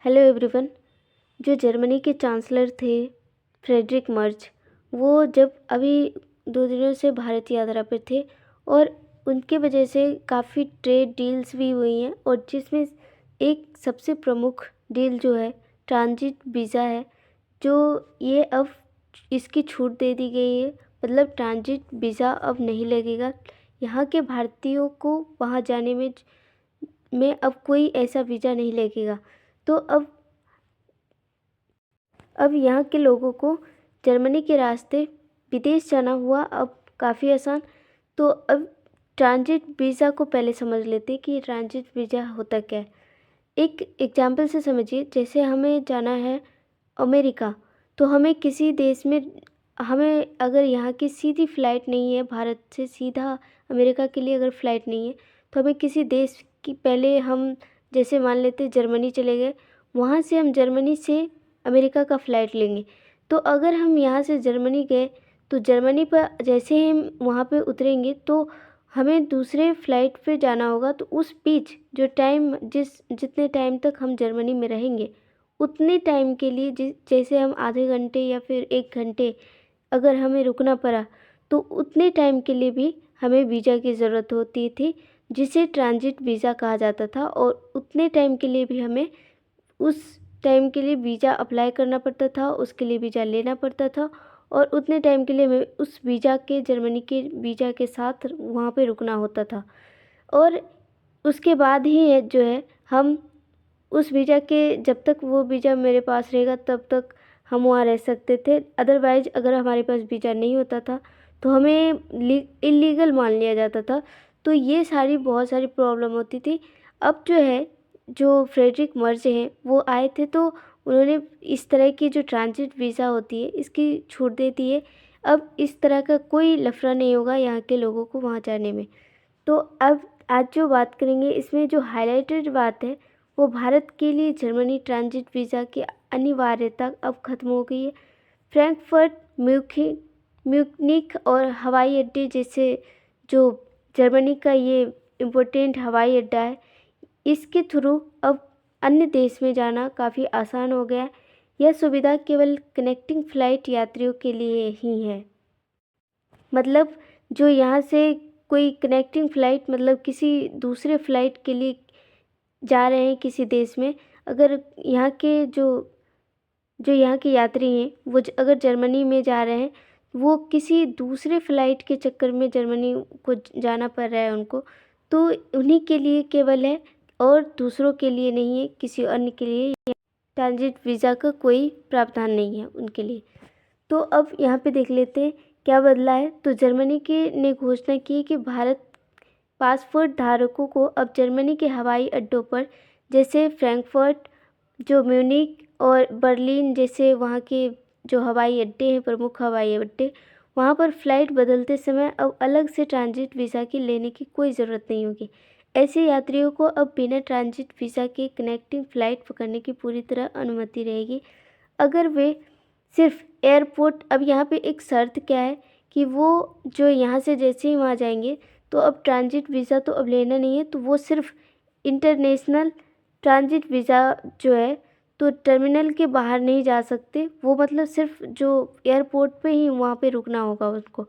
Hello everyone. जो Germany के chancellor थे फ्रेडरिक मर्ज, वो जब अभी 2 दिनों से भारत यात्रा पर थे और उनके वजह से काफ़ी ट्रेड डील्स भी हुई हैं, और जिसमें एक सबसे प्रमुख डील जो है ट्रांजिट वीज़ा है। जो ये अब इसकी छूट दे दी गई है, मतलब ट्रांजिट वीज़ा अब नहीं लगेगा। यहाँ के भारतीयों को वहाँ जाने में अब कोई ऐसा वीज़ा नहीं लगेगा। तो अब यहाँ के लोगों को जर्मनी के रास्ते विदेश जाना हुआ अब काफ़ी आसान। तो अब ट्रांजिट वीज़ा को पहले समझ लेते हैं कि ट्रांजिट वीज़ा होता क्या है। एक एग्जांपल से समझिए, जैसे हमें जाना है अमेरिका, तो हमें किसी देश में हमें अगर यहाँ की सीधी फ़्लाइट नहीं है, भारत से सीधा अमेरिका के लिए अगर फ़्लाइट नहीं है, तो हमें किसी देश की पहले हम जैसे मान लेते जर्मनी चले गए, वहाँ से हम जर्मनी से अमेरिका का फ़्लाइट लेंगे। तो अगर हम यहाँ से जर्मनी गए, तो जर्मनी पर जैसे ही हम वहाँ पे उतरेंगे तो हमें दूसरे फ़्लाइट पे जाना होगा। तो उस बीच जो टाइम जितने टाइम तक हम जर्मनी में रहेंगे, उतने टाइम के लिए जैसे हम आधे घंटे या फिर 1 घंटे अगर हमें रुकना पड़ा, तो उतने टाइम के लिए भी हमें वीज़ा की ज़रूरत होती थी, जिसे ट्रांजिट वीज़ा कहा जाता था। और उतने टाइम के लिए भी हमें उस टाइम के लिए वीज़ा अप्लाई करना पड़ता था, उसके लिए वीज़ा लेना पड़ता था, और उतने टाइम के लिए हमें उस वीज़ा के जर्मनी के वीज़ा के साथ वहाँ पे रुकना होता था। और उसके बाद ही जो है हम उस वीज़ा के जब तक वो वीज़ा मेरे पास रहेगा तब तक हम वहाँ रह सकते थे। अदरवाइज़ अगर हमारे पास वीज़ा नहीं होता था तो हमें इल्लीगल मान लिया जाता था। तो ये बहुत सारी प्रॉब्लम होती थी। अब जो है, जो फ्रेडरिक मर्ज हैं, वो आए थे तो उन्होंने इस तरह की जो ट्रांजिट वीज़ा होती है इसकी छूट दे दी है। अब इस तरह का कोई लफड़ा नहीं होगा यहाँ के लोगों को वहाँ जाने में। तो अब आज जो बात करेंगे, इसमें जो हाईलाइटेड बात है वो भारत के लिए जर्मनी ट्रांजिट वीज़ा की अनिवार्यता अब ख़त्म हो गई है। फ्रैंकफर्ट, म्यूनिख और हवाई अड्डे जैसे जो जर्मनी का ये इम्पोर्टेंट हवाई अड्डा है, इसके थ्रू अब अन्य देश में जाना काफ़ी आसान हो गया है। यह सुविधा केवल कनेक्टिंग फ़्लाइट यात्रियों के लिए ही है। मतलब जो यहाँ से कोई कनेक्टिंग फ़्लाइट, मतलब किसी दूसरे फ़्लाइट के लिए जा रहे हैं किसी देश में, अगर यहाँ के जो यहाँ के यात्री हैं वो अगर जर्मनी में जा रहे हैं, वो किसी दूसरे फ़्लाइट के चक्कर में जर्मनी को जाना पड़ रहा है उनको, तो उन्हीं के लिए केवल है और दूसरों के लिए नहीं है। किसी अन्य के लिए ट्रांजिट वीज़ा का कोई प्रावधान नहीं है उनके लिए। तो अब यहाँ पे देख लेते हैं क्या बदला है। तो जर्मनी के ने घोषणा की कि भारत पासपोर्ट धारकों को अब जर्मनी के हवाई अड्डों पर, जैसे फ्रैंकफर्ट, जो म्यूनिख और बर्लिन जैसे वहाँ के जो हवाई अड्डे हैं, प्रमुख हवाई अड्डे, वहाँ पर फ़्लाइट बदलते समय अब अलग से ट्रांजिट वीज़ा की लेने की कोई ज़रूरत नहीं होगी। ऐसे यात्रियों को अब बिना ट्रांजिट वीज़ा के कनेक्टिंग फ़्लाइट पकड़ने की पूरी तरह अनुमति रहेगी, अगर वे सिर्फ एयरपोर्ट। अब यहाँ पे एक शर्त क्या है कि वो जो यहाँ से जैसे ही वहाँ जाएंगे, तो अब ट्रांजिट वीज़ा तो अब लेना नहीं है, तो वो सिर्फ इंटरनेशनल ट्रांजिट वीज़ा जो है, तो टर्मिनल के बाहर नहीं जा सकते वो, मतलब सिर्फ जो एयरपोर्ट पे ही वहाँ पे रुकना होगा उनको।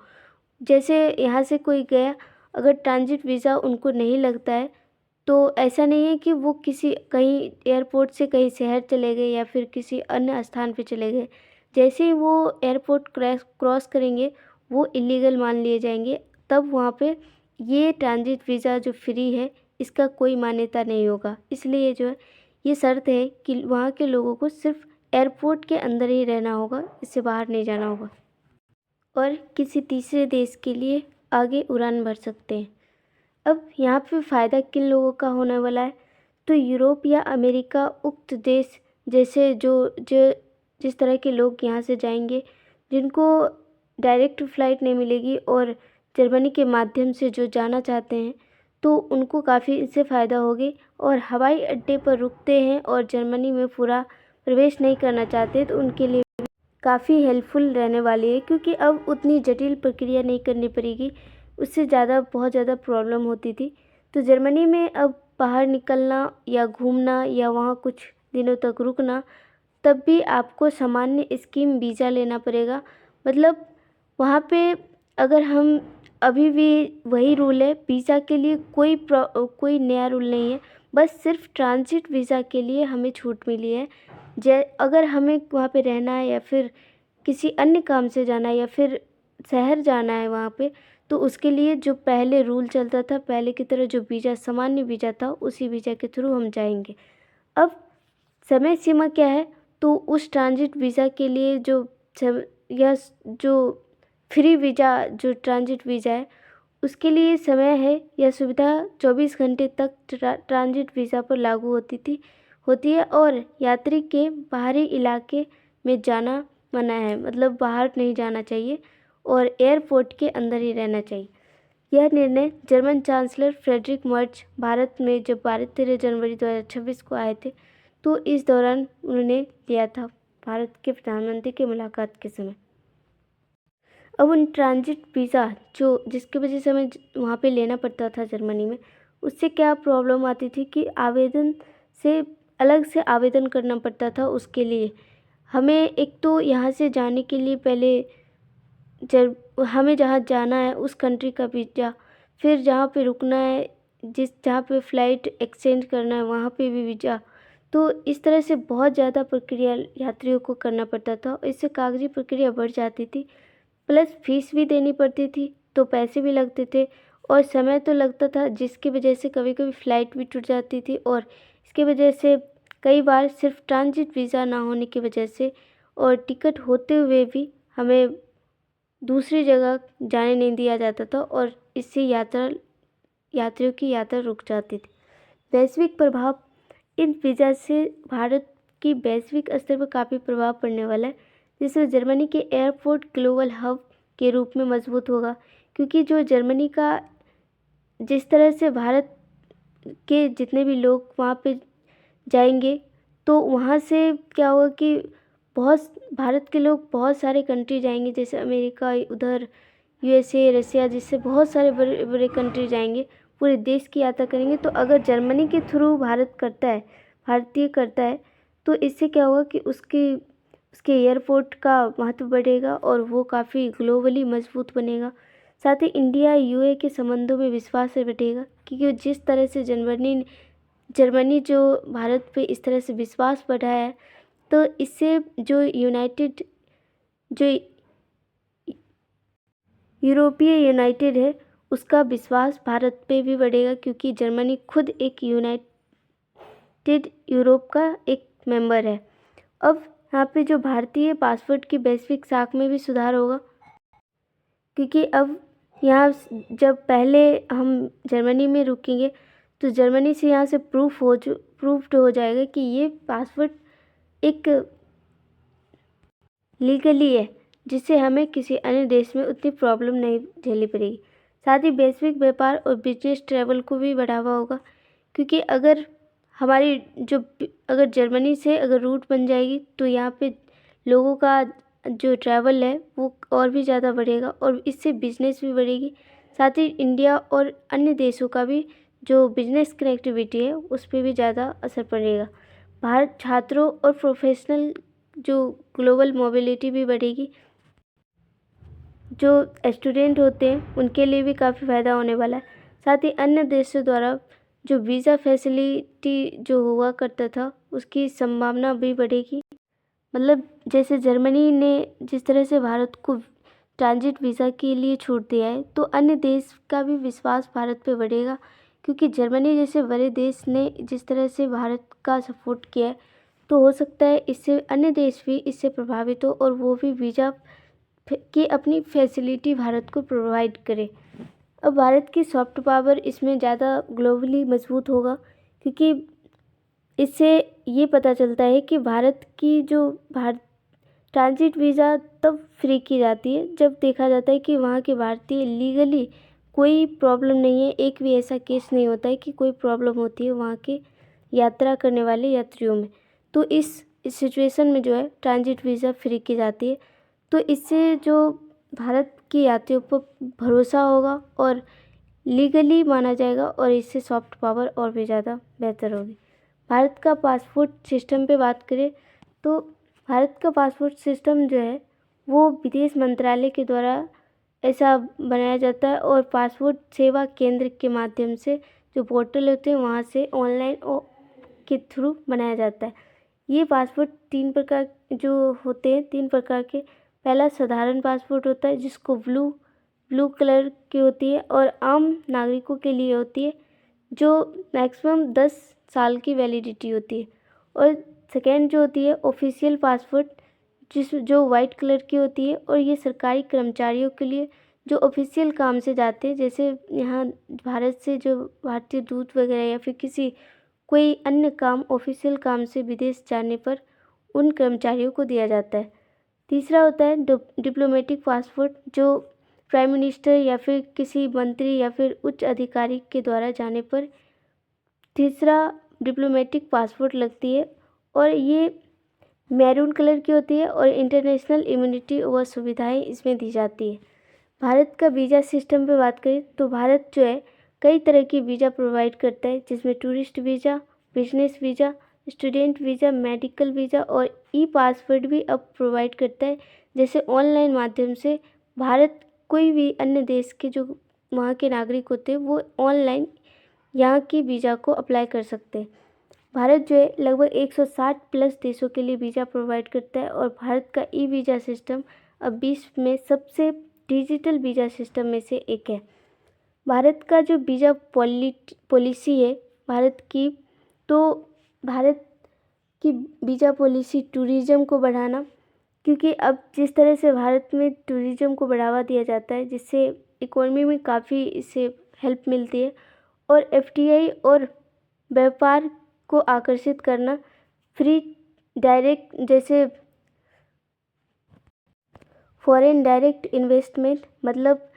जैसे यहाँ से कोई गया, अगर ट्रांजिट वीज़ा उनको नहीं लगता है, तो ऐसा नहीं है कि वो किसी कहीं एयरपोर्ट से कहीं शहर चले गए या फिर किसी अन्य स्थान पे चले गए, जैसे ही वो एयरपोर्ट क्रॉस करेंगे वो इलीगल मान लिए जाएंगे। तब वहाँ पे ये ट्रांजिट वीज़ा जो फ्री है, इसका कोई मान्यता नहीं होगा। इसलिए जो है ये शर्त है कि वहाँ के लोगों को सिर्फ एयरपोर्ट के अंदर ही रहना होगा, इससे बाहर नहीं जाना होगा, और किसी तीसरे देश के लिए आगे उड़ान भर सकते हैं। अब यहाँ पे फ़ायदा किन लोगों का होने वाला है, तो यूरोप या अमेरिका उक्त देश जैसे जो जो जिस तरह के लोग यहाँ से जाएंगे, जिनको डायरेक्ट फ़्लाइट नहीं मिलेगी और जर्मनी के माध्यम से जो जाना चाहते हैं, तो उनको काफ़ी इससे फ़ायदा होगी। और हवाई अड्डे पर रुकते हैं और जर्मनी में पूरा प्रवेश नहीं करना चाहते, तो उनके लिए काफ़ी हेल्पफुल रहने वाली है, क्योंकि अब उतनी जटिल प्रक्रिया नहीं करनी पड़ेगी। उससे बहुत ज़्यादा प्रॉब्लम होती थी। तो जर्मनी में अब बाहर निकलना या घूमना या वहाँ कुछ दिनों तक रुकना, तब भी आपको सामान्य स्कीम वीज़ा लेना पड़ेगा। मतलब वहाँ पे अगर हम अभी भी वही रूल है, वीज़ा के लिए कोई नया रूल नहीं है, बस सिर्फ ट्रांजिट वीज़ा के लिए हमें छूट मिली है। अगर हमें वहाँ पे रहना है या फिर किसी अन्य काम से जाना है या फिर शहर जाना है वहाँ पे, तो उसके लिए जो पहले रूल चलता था, पहले की तरह जो वीज़ा सामान्य वीज़ा था, उसी वीज़ा के थ्रू हम जाएंगे। अब समय सीमा क्या है, तो उस ट्रांजिट वीज़ा के लिए जो फ्री वीज़ा जो ट्रांजिट वीज़ा है, उसके लिए समय है या सुविधा 24 घंटे तक ट्रांजिट वीज़ा पर लागू होती है और यात्री के बाहरी इलाके में जाना मना है, मतलब बाहर नहीं जाना चाहिए और एयरपोर्ट के अंदर ही रहना चाहिए। यह निर्णय German chancellor Friedrich Merz Bharat में जब 13 जनवरी 2026 को आए थे, तो इस दौरान उन्होंने लिया था भारत के प्रधानमंत्री की मुलाकात के समय। अब उन ट्रांजिट वीज़ा जिसकी वजह से हमें वहाँ पे लेना पड़ता था जर्मनी में, उससे क्या प्रॉब्लम आती थी कि अलग से आवेदन करना पड़ता था। उसके लिए हमें एक तो यहाँ से जाने के लिए पहले हमें जहाँ जाना है उस कंट्री का वीज़ा, फिर जहाँ पे रुकना है, जहाँ पे फ़्लाइट एक्सचेंज करना है वहाँ पे भी वीज़ा। तो इस तरह से बहुत ज़्यादा प्रक्रिया यात्रियों को करना पड़ता था। इससे कागजी प्रक्रिया बढ़ जाती थी, प्लस फीस भी देनी पड़ती थी, तो पैसे भी लगते थे और समय तो लगता था, जिसकी वजह से कभी कभी फ़्लाइट भी टूट जाती थी। और इसकी वजह से कई बार सिर्फ ट्रांजिट वीज़ा ना होने की वजह से और टिकट होते हुए भी हमें दूसरी जगह जाने नहीं दिया जाता था और इससे यात्रियों की यात्रा रुक जाती थी। वैश्विक प्रभाव, इन वीज़ा से भारत की वैश्विक स्तर पर काफ़ी प्रभाव पड़ने वाला है, जिससे जर्मनी के एयरपोर्ट ग्लोबल हब के रूप में मजबूत होगा। क्योंकि जो जर्मनी का जिस तरह से भारत के जितने भी लोग वहाँ पे जाएंगे, तो वहाँ से क्या होगा कि भारत के लोग बहुत सारे कंट्री जाएंगे, जैसे अमेरिका, उधर USA, रसिया, जिससे बहुत सारे बड़े बड़े कंट्री जाएंगे, पूरे देश की यात्रा करेंगे। तो अगर जर्मनी के थ्रू भारतीय करता है, तो इससे क्या होगा कि उसके एयरपोर्ट का महत्व बढ़ेगा और वो काफ़ी ग्लोबली मजबूत बनेगा। साथ ही इंडिया UAE के संबंधों में विश्वास बढ़ेगा, क्योंकि जिस तरह से जर्मनी जो भारत पे इस तरह से विश्वास बढ़ाया है, तो इससे जो यूरोपीय यूनाइटेड है, उसका विश्वास भारत पे भी बढ़ेगा, क्योंकि जर्मनी खुद एक यूनाइटेड यूरोप का एक मेंबर है। अब यहाँ पे जो भारतीय पासपोर्ट की वैश्विक साख में भी सुधार होगा, क्योंकि अब यहाँ जब पहले हम जर्मनी में रुकेंगे, तो जर्मनी से यहाँ से प्रूफ्ड हो जाएगा कि ये पासपोर्ट एक लीगली है, जिससे हमें किसी अन्य देश में उतनी प्रॉब्लम नहीं झेलनी पड़ेगी। साथ ही वैश्विक व्यापार और बिजनेस ट्रैवल को भी बढ़ावा होगा, क्योंकि अगर जर्मनी से अगर रूट बन जाएगी, तो यहाँ पे लोगों का जो ट्रैवल है वो और भी ज़्यादा बढ़ेगा और इससे बिजनेस भी बढ़ेगी। साथ ही इंडिया और अन्य देशों का भी जो बिजनेस कनेक्टिविटी है उस पर भी ज़्यादा असर पड़ेगा। भारत छात्रों और प्रोफेशनल जो ग्लोबल मोबिलिटी भी बढ़ेगी। जो स्टूडेंट होते हैं उनके लिए भी काफ़ी फ़ायदा होने वाला है। साथ ही अन्य देशों द्वारा जो वीज़ा फैसिलिटी जो हुआ करता था, उसकी संभावना भी बढ़ेगी। मतलब जैसे जर्मनी ने जिस तरह से भारत को ट्रांजिट वीज़ा के लिए छूट दिया है, तो अन्य देश का भी विश्वास भारत पे बढ़ेगा, क्योंकि जर्मनी जैसे बड़े देश ने जिस तरह से भारत का सपोर्ट किया है, तो हो सकता है इससे अन्य देश भी इससे प्रभावित हो और वो भी वीज़ा की अपनी फैसिलिटी भारत को प्रोवाइड करे। अब भारत की सॉफ्ट पावर इसमें ज़्यादा ग्लोबली मजबूत होगा, क्योंकि इससे ये पता चलता है कि ट्रांजिट वीज़ा तब फ्री की जाती है जब देखा जाता है कि वहाँ के भारतीय लीगली कोई प्रॉब्लम नहीं है। एक भी ऐसा केस नहीं होता है कि कोई प्रॉब्लम होती है वहाँ के यात्रा करने वाले यात्रियों में। तो इस सिचुएशन में जो है ट्रांजिट वीज़ा फ्री की जाती है। तो इससे जो भारत के यात्रियों पर भरोसा होगा और लीगली माना जाएगा और इससे सॉफ्ट पावर और भी ज़्यादा बेहतर होगी। भारत का पासपोर्ट सिस्टम पे बात करें तो भारत का पासपोर्ट सिस्टम जो है वो विदेश मंत्रालय के द्वारा ऐसा बनाया जाता है और पासपोर्ट सेवा केंद्र के माध्यम से जो पोर्टल होते हैं वहाँ से ऑनलाइन के थ्रू बनाया जाता है। ये पासपोर्ट तीन प्रकार के। पहला साधारण पासपोर्ट होता है जिसको ब्लू कलर की होती है और आम नागरिकों के लिए होती है, जो मैक्सिमम 10 साल की वैलिडिटी होती है। और सेकेंड जो होती है ऑफिशियल पासपोर्ट, जो वाइट कलर की होती है और ये सरकारी कर्मचारियों के लिए जो ऑफिशियल काम से जाते हैं, जैसे यहाँ भारत से जो भारतीय दूत वगैरह या फिर कोई अन्य काम ऑफिशियल काम से विदेश जाने पर उन कर्मचारियों को दिया जाता है। तीसरा होता है डिप्लोमेटिक पासपोर्ट, जो प्राइम मिनिस्टर या फिर किसी मंत्री या फिर उच्च अधिकारी के द्वारा जाने पर तीसरा डिप्लोमेटिक पासपोर्ट लगती है और ये मैरून कलर की होती है और इंटरनेशनल इम्यूनिटी व सुविधाएं इसमें दी जाती है। भारत का वीज़ा सिस्टम पे बात करें तो भारत जो है कई तरह की वीज़ा प्रोवाइड करता है, जिसमें tourist visa, business visa, student visa, medical visa और ई पासपोर्ट भी अब प्रोवाइड करता है। जैसे ऑनलाइन माध्यम से भारत कोई भी अन्य देश के जो वहाँ के नागरिक होते हैं वो ऑनलाइन यहाँ की वीज़ा को अप्लाई कर सकते हैं। भारत जो है लगभग 160 प्लस देशों के लिए वीज़ा प्रोवाइड करता है और भारत का ई वीज़ा सिस्टम अब विश्व में सबसे डिजिटल वीज़ा सिस्टम में से एक है। भारत का जो वीज़ा पॉलिसी है भारत की, तो भारत की वीज़ा पॉलिसी टूरिज़्म को बढ़ाना, क्योंकि अब जिस तरह से भारत में टूरिज़्म को बढ़ावा दिया जाता है जिससे इकोनॉमी में काफ़ी इससे हेल्प मिलती है, और एफडीआई और व्यापार को आकर्षित करना, फ्री डायरेक्ट जैसे फॉरेन डायरेक्ट इन्वेस्टमेंट, मतलब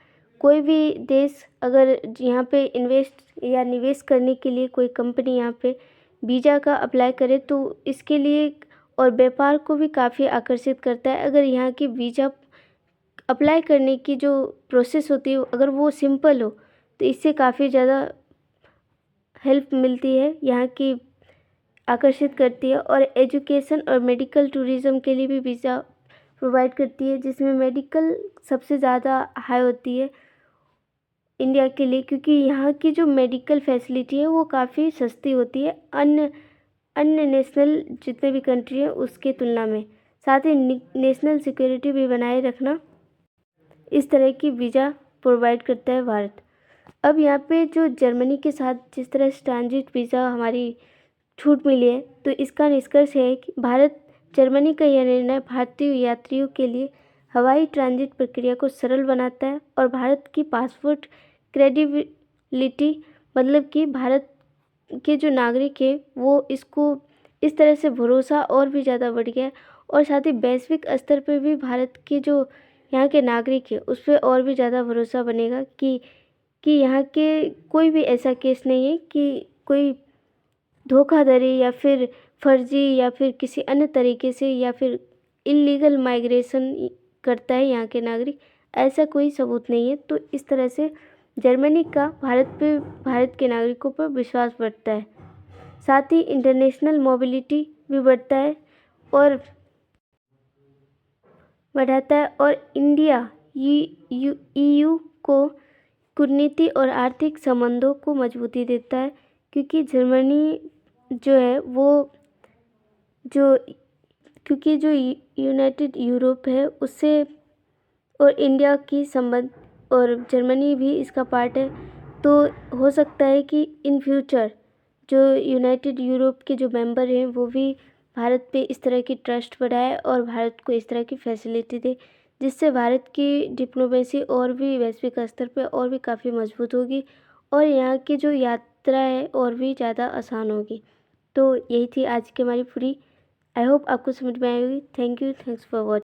कोई भी देश अगर यहाँ पे इन्वेस्ट या निवेश करने के लिए कोई कंपनी यहाँ पे वीज़ा का अप्लाई करे तो इसके लिए, और व्यापार को भी काफ़ी आकर्षित करता है। अगर यहाँ की वीज़ा अप्लाई करने की जो प्रोसेस होती है अगर वो सिंपल हो तो इससे काफ़ी ज़्यादा हेल्प मिलती है, यहाँ की आकर्षित करती है। और एजुकेशन और मेडिकल टूरिज़्म के लिए भी वीज़ा प्रोवाइड करती है, जिसमें मेडिकल सबसे ज़्यादा हाई होती है इंडिया के लिए, क्योंकि यहाँ की जो मेडिकल फैसिलिटी है वो काफ़ी सस्ती होती है अन्य नेशनल जितने भी कंट्री हैं उसके तुलना में। साथ ही नेशनल सिक्योरिटी भी बनाए रखना इस तरह की वीज़ा प्रोवाइड करता है भारत। अब यहाँ पे जो जर्मनी के साथ जिस तरह से ट्रांजिट वीज़ा हमारी छूट मिली है, तो इसका निष्कर्ष है कि जर्मनी का यह निर्णय भारतीय यात्रियों के लिए हवाई ट्रांजिट प्रक्रिया को सरल बनाता है और भारत की पासपोर्ट क्रेडिबिलिटी, मतलब कि भारत के जो नागरिक है वो इसको इस तरह से भरोसा और भी ज़्यादा बढ़ गया है। और साथ ही वैश्विक स्तर पर भी भारत के जो यहाँ के नागरिक है उस पर और भी ज़्यादा भरोसा बनेगा कि यहाँ के कोई भी ऐसा केस नहीं है कि कोई धोखाधड़ी या फिर फर्जी या फिर किसी अन्य तरीके से या फिर इलीगल माइग्रेशन करता है यहाँ के नागरिक, ऐसा कोई सबूत नहीं है। तो इस तरह से जर्मनी का भारत के नागरिकों पर विश्वास बढ़ता है। साथ ही इंटरनेशनल मोबिलिटी भी बढ़ता है और बढ़ाता है और इंडिया ईयू को कूटनीति और आर्थिक संबंधों को मजबूती देता है, क्योंकि जर्मनी जो है वो क्योंकि जो यूनाइटेड यूरोप है उससे और इंडिया की संबंध और जर्मनी भी इसका पार्ट है, तो हो सकता है कि इन फ्यूचर जो यूनाइटेड यूरोप के जो मेंबर हैं वो भी भारत पे इस तरह की ट्रस्ट बढ़ाए और भारत को इस तरह की फैसिलिटी दे, जिससे भारत की डिप्लोमेसी और भी वैश्विक स्तर पे और भी काफ़ी मजबूत होगी और यहाँ की जो यात्रा है और भी ज़्यादा आसान होगी। तो यही थी आज की हमारी पूरी, आई होप आपको समझ में आई होगी। Thank you, thanks for watching.